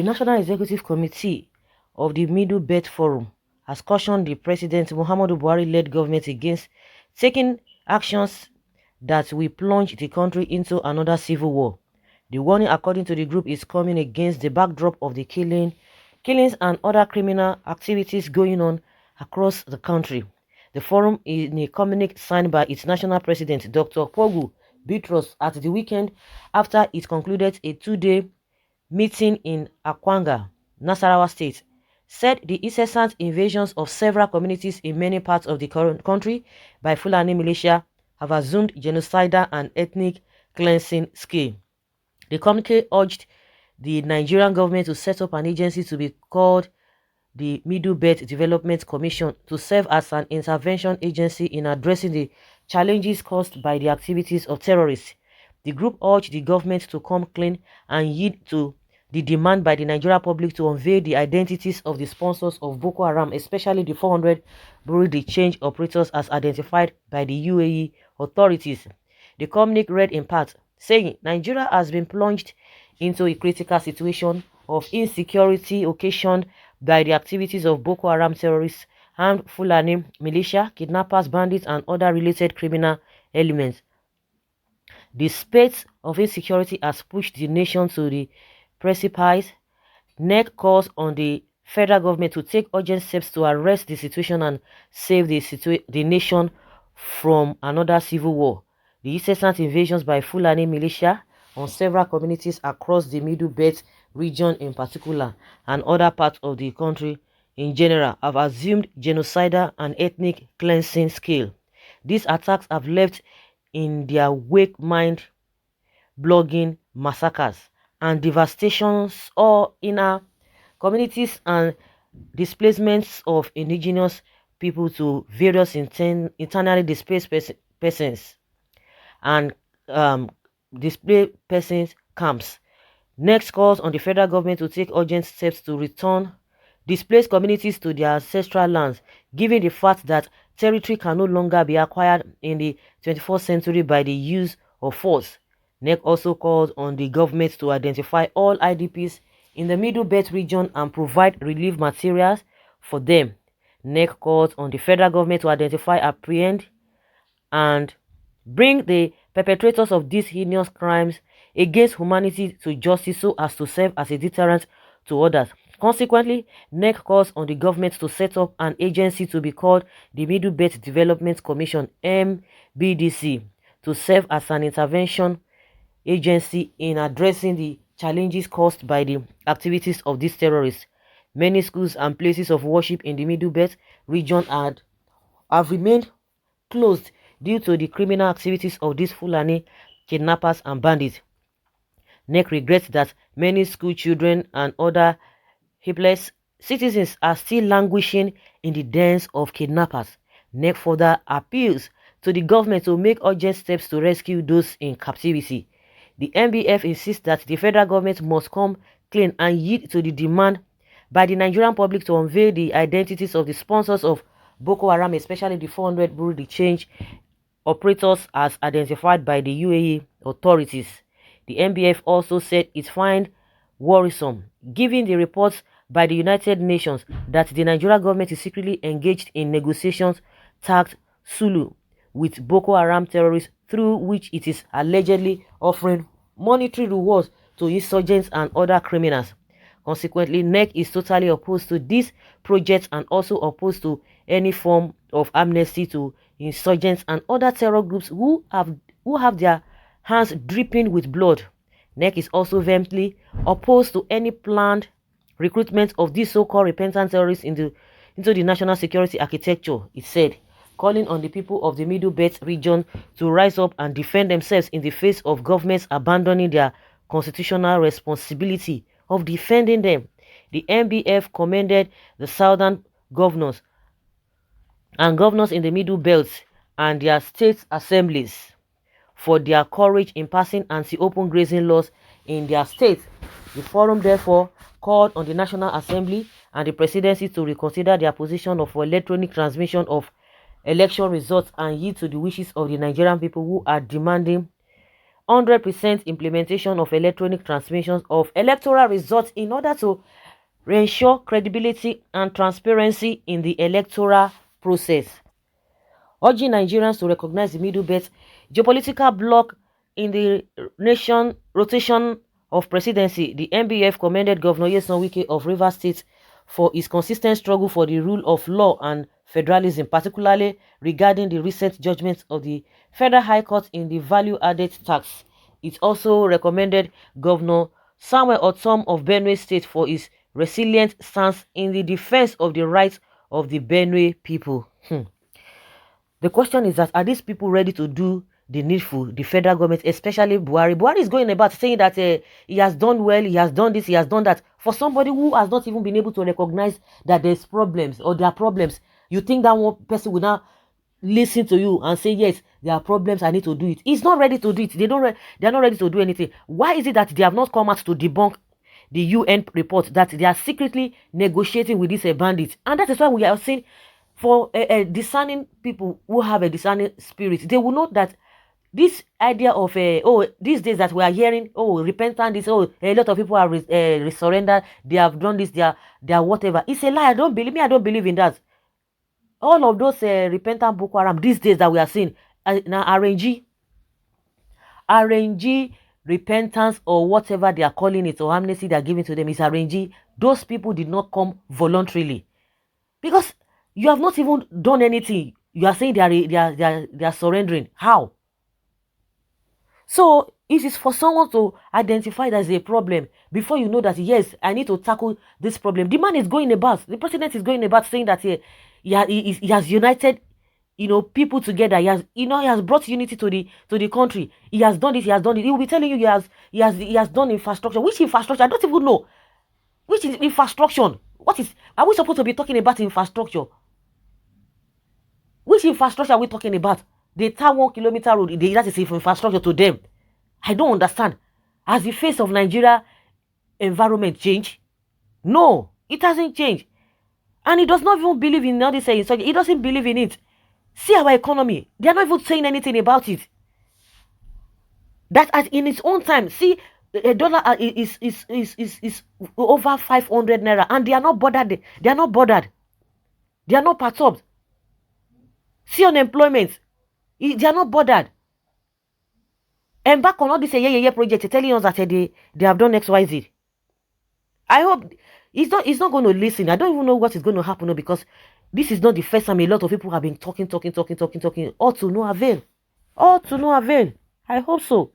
The National Executive Committee of the Middle Belt Forum has cautioned the President Muhammadu Buhari-led government against taking actions that will plunge the country into another civil war. The warning, according to the group, is coming against the backdrop of the killings and other criminal activities going on across the country. The forum, in a communique signed by its national president, Dr. Pogu Bitrus, at the weekend after it concluded a two-day meeting in Akwanga, Nasarawa State, said the incessant invasions of several communities in many parts of the country by Fulani militia have assumed genocidal and ethnic cleansing scale. The communique urged the Nigerian government to set up an agency to be called the Middle Belt Development Commission to serve as an intervention agency in addressing the challenges caused by the activities of terrorists. The group urged the government to come clean and yield to the demand by the Nigerian public to unveil the identities of the sponsors of Boko Haram, especially the 400 Buhari change operators as identified by the UAE authorities. The communique read in part, saying Nigeria has been plunged into a critical situation of insecurity occasioned by the activities of Boko Haram terrorists, armed Fulani militia, kidnappers, bandits, and other related criminal elements. The spate of insecurity has pushed the nation to the precipice. NEC calls on the federal government to take urgent steps to arrest the situation and save the nation from another civil war. The incessant invasions by Fulani militia on several communities across the Middle Belt region in particular and other parts of the country in general have assumed genocidal and ethnic cleansing scale. These attacks have left in their wake mind-blogging massacres and devastations or inner communities and displacements of indigenous people to various internally displaced persons and displaced persons camps. Next calls on the federal government to take urgent steps to return displaced communities to their ancestral lands, given the fact that territory can no longer be acquired in the 21st century by the use of force. NEC also calls on the government to identify all IDPs in the Middle Belt region and provide relief materials for them. NEC calls on the federal government to identify, apprehend, and bring the perpetrators of these heinous crimes against humanity to justice so as to serve as a deterrent to others. Consequently, NEC calls on the government to set up an agency to be called the Middle Belt Development Commission (MBDC) to serve as an intervention agency in addressing the challenges caused by the activities of these terrorists. Many schools and places of worship in the Middle Belt region have remained closed due to the criminal activities of these Fulani kidnappers and bandits. NEC regrets that many school children and other helpless citizens are still languishing in the dens of kidnappers. NEC further appeals to the government to make urgent steps to rescue those in captivity. The MBF insists that the federal government must come clean and yield to the demand by the Nigerian public to unveil the identities of the sponsors of Boko Haram, especially the 400 Buhari change operators as identified by the UAE authorities. The MBF also said it finds worrisome, given the reports by the United Nations that the Nigerian government is secretly engaged in negotiations tagged Sulu with Boko Haram terrorists, through which it is allegedly offering monetary rewards to insurgents and other criminals. Consequently, NEC is totally opposed to these projects and also opposed to any form of amnesty to insurgents and other terror groups who have their hands dripping with blood. NEC is also vehemently opposed to any planned recruitment of these so-called repentant terrorists into the national security architecture, it said, calling on the people of the Middle Belt region to rise up and defend themselves in the face of governments abandoning their constitutional responsibility of defending them. The MBF commended the southern governors and governors in the Middle Belt and their state assemblies for their courage in passing anti-open grazing laws in their state. The forum therefore called on the National Assembly and the presidency to reconsider their position of electronic transmission of election results and yield to the wishes of the Nigerian people who are demanding 100% implementation of electronic transmissions of electoral results in order to ensure credibility and transparency in the electoral process. Urging Nigerians to recognize the middle belt geopolitical bloc in the nation rotation of presidency, the MBF commended Governor Sz⁰ Wike of Rivers State for his consistent struggle for the rule of law and federalism, particularly regarding the recent judgment of the Federal High Court in the value-added tax. It also recommended Governor Samuel Otom of Benue State for his resilient stance in the defense of the rights of the Benue people. The question is that, are these people ready to do the needful, the federal government, especially Buhari? Buhari is going about saying that he has done well, he has done this, he has done that. For somebody who has not even been able to recognize that there's problems or there are problems, you think that one person will now listen to you and say, yes, there are problems, I need to do it. He's not ready to do it. They're not ready to do anything. Why is it that they have not come out to debunk the UN report that they are secretly negotiating with these bandits? And that is why we are seeing, for discerning people who have a discerning spirit, they will know that this idea of these days that we are hearing, repentance, this, a lot of people are surrendered, they have done this, they are whatever. It's a lie. I don't believe in that. All of those repentant Boko Haram these days that we are seeing, now RNG repentance or whatever they are calling it, or amnesty they are giving to them, is RNG. Those people did not come voluntarily, because you have not even done anything. You are saying they are surrendering. How? So it is for someone to identify that as a problem before you know that, yes, I need to tackle this problem. The man is going about, the president is going about saying that he has united, people together. He has brought unity to the country. He has done this. He has done it. He will be telling you he has done infrastructure. Which infrastructure? I don't even know. Which is infrastructure? Are we supposed to be talking about infrastructure? Which infrastructure are we talking about? The entire 1 kilometer road, that is infrastructure to them. I don't understand. Has the face of Nigeria environment changed? No, it hasn't changed. And he does not even believe in all this. He doesn't believe in it. See our economy. They are not even saying anything about it. That in its own time, see, a dollar is over 500 naira, and they are not bothered. They are not bothered. They are not perturbed. See unemployment. They are not bothered. And back on all this project, telling us that they have done XYZ. I hope he's not going to listen. I don't even know what is going to happen, because this is not the first time a lot of people have been talking, all to no avail. All to no avail. I hope so.